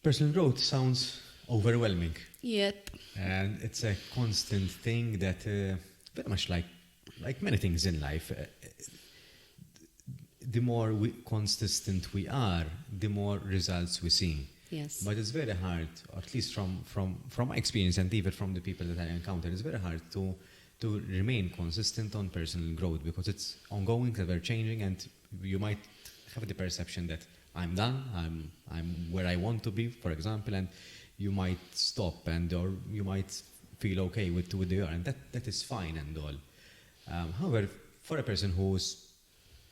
Personal growth sounds overwhelming, Yep. and it's a constant thing that, very much like many things in life, the more consistent we are, the more results we see. Yes. But it's very hard, or at least from my experience and even from the people that I encounter, it's very hard to remain consistent on personal growth because it's ongoing, ever changing, and you might have the perception that I'm done, I'm where I want to be, for example, and you might stop or you might feel okay with where you are, and that is fine and all. However, for a person who's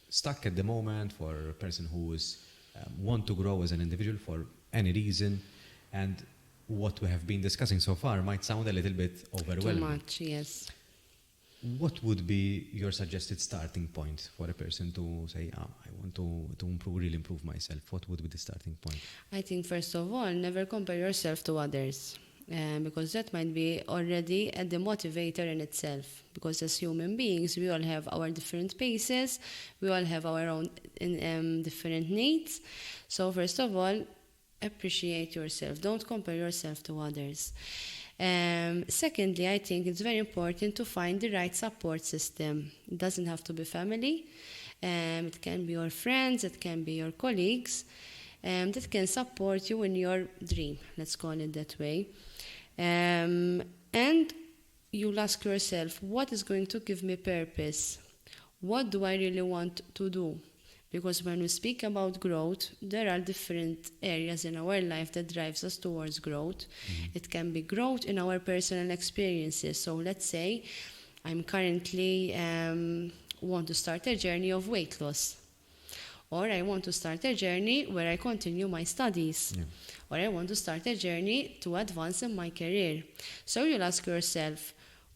stuck at the moment, for a person who's want to grow as an individual for any reason, and what we have been discussing so far might sound a little bit overwhelming. Too much, yes. What would be your suggested starting point for a person to say, I want to really improve myself? What would be the starting point? I think first of all, never compare yourself to others. Because that might be already a demotivator in itself. Because as human beings, we all have our different paces, we all have our own different needs. So first of all, appreciate yourself. Don't compare yourself to others. Secondly, I think it's very important to find the right support system. It doesn't have to be family. It can be your friends, it can be your colleagues that can support you in your dream, let's call it that way. And you'll ask yourself, what is going to give me purpose? What do I really want to do? Because when we speak about growth, there are different areas in our life that drives us towards growth. Mm-hmm. It can be growth in our personal experiences. So let's say I'm currently want to start a journey of weight loss. Or I want to start a journey where I continue my studies. Yeah. Or I want to start a journey to advance in my career. So you'll ask yourself,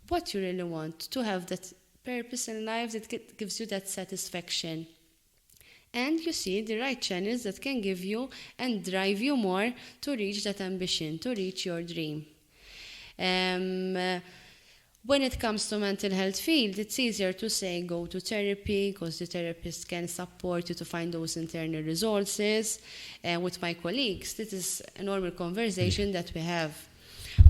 what you really want to have that purpose in life that gives you that satisfaction. And you see the right channels that can give you and drive you more to reach that ambition, to reach your dream. When it comes to mental health field, it's easier to say go to therapy because the therapist can support you to find those internal resources. And with my colleagues, this is a normal conversation that we have.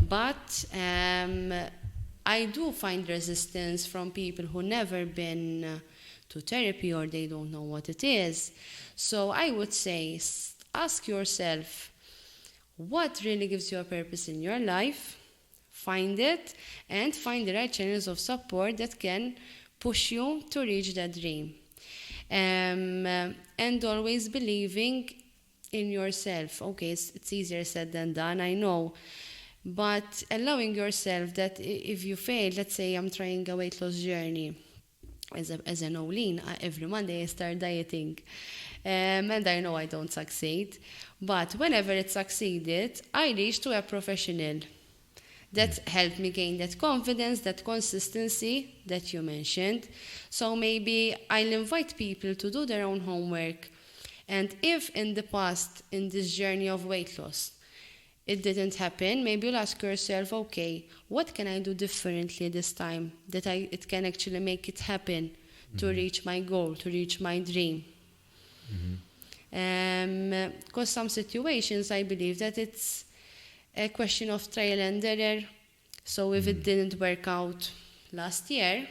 But I do find resistance from people who never been to therapy or they don't know what it is. So I would say ask yourself what really gives you a purpose in your life. Find it and find the right channels of support that can push you to reach that dream. And always believing in yourself. Okay, it's easier said than done, I know. But allowing yourself that if you fail, let's say I'm trying a weight loss journey. As a Noelene, every Monday I start dieting. And I know I don't succeed. But whenever it succeeded, I reached to a professional that helped me gain that confidence, that consistency that you mentioned. So maybe I'll invite people to do their own homework. And if in the past, in this journey of weight loss, it didn't happen, maybe you'll ask yourself, okay, what can I do differently this time that it can actually make it happen to reach my goal, to reach my dream? Because some situations, I believe that it's a question of trial and error. So if it didn't work out last year,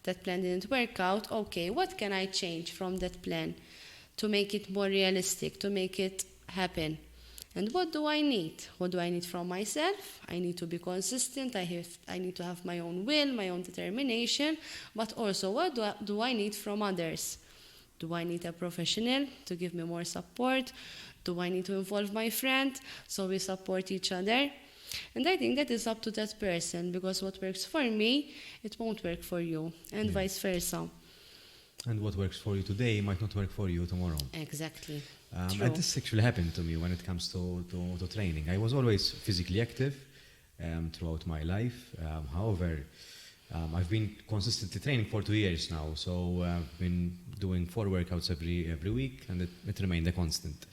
that plan didn't work out, okay, what can I change from that plan to make it more realistic, to make it happen? And what do I need? What do I need from myself? I need to be consistent. I need to have my own will, my own determination. But also, what do I need from others? Do I need a professional to give me more support? Do I need to involve my friend so we support each other? And I think that is up to that person, because what works for me, it won't work for you, and vice versa. And what works for you today might not work for you tomorrow. Exactly. And this actually happened to me when it comes to training. I was always physically active throughout my life. However, I've been consistently training for 2 years now. So I've been doing 4 workouts every week, and it remained a constant.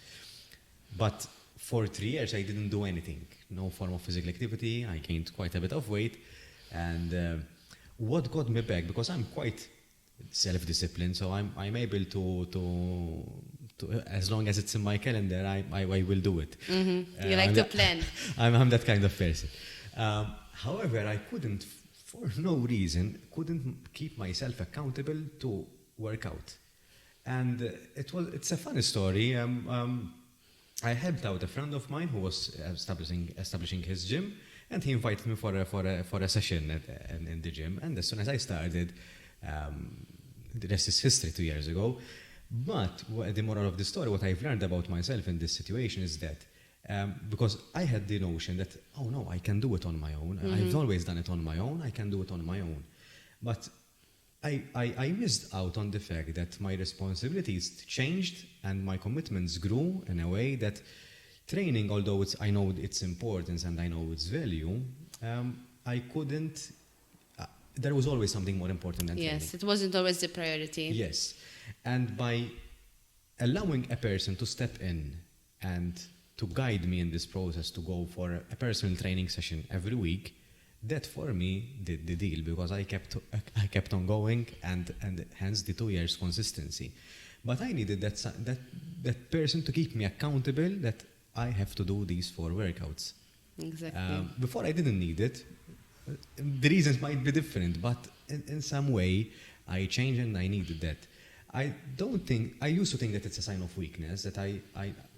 But for 3 years, I didn't do anything. No form of physical activity. I gained quite a bit of weight. And what got me back, because I'm quite self-disciplined, so I'm able to as long as it's in my calendar, I will do it. You like to plan. I'm that kind of person. However, I couldn't, for no reason, couldn't keep myself accountable to work out. And it's a funny story. I helped out a friend of mine who was establishing his gym, and he invited me for a session in the gym. And as soon as I started, the rest is history 2 years ago. But the moral of the story, what I've learned about myself in this situation is that because I had the notion that, oh no, I can do it on my own. I've always done it on my own. I can do it on my own. But I missed out on the fact that my responsibilities changed and my commitments grew in a way that training, although I know its importance and I know its value, I couldn't. There was always something more important than training. Yes, it wasn't always the priority. Yes. And by allowing a person to step in and to guide me in this process to go for a personal training session every week, that for me did the deal, because I kept on going and hence the 2 years consistency. But I needed that person to keep me accountable that I have to do these 4 workouts. Exactly. Before I didn't need it. The reasons might be different, but in some way I changed and I needed that. I used to think that it's a sign of weakness, that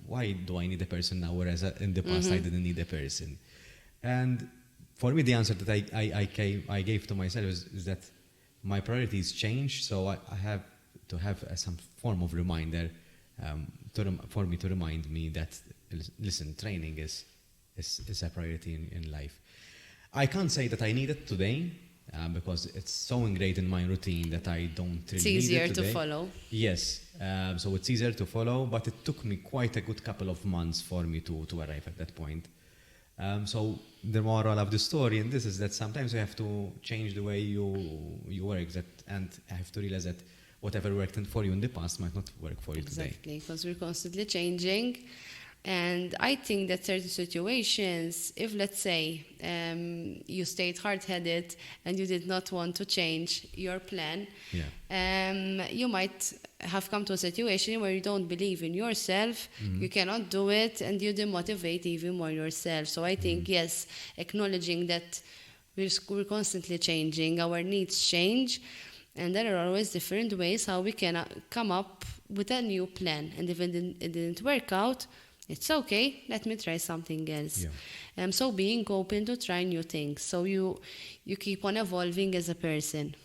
why do I need a person now, whereas in the past I didn't need a person. And for me, the answer that I gave to myself is that my priorities change, so I have to have some form of reminder for me to remind me that, listen, training is a priority in life. I can't say that I need it today, because it's so ingrained in my routine that I don't really need it today. It's easier to follow. Yes, so it's easier to follow, but it took me quite a good couple of months for me to arrive at that point. So the moral of the story in this is that sometimes you have to change the way you work, and have to realize that whatever worked for you in the past might not work for you today. Exactly, because we're constantly changing. And I think that certain situations, if let's say you stayed hard-headed and you did not want to change your plan, you might have come to a situation where you don't believe in yourself, you cannot do it, and you demotivate even more yourself. So I think, yes, acknowledging that we're constantly changing, our needs change, and there are always different ways how we can come up with a new plan. And if it didn't work out, it's okay, let me try something else. So being open to try new things. So you keep on evolving as a person.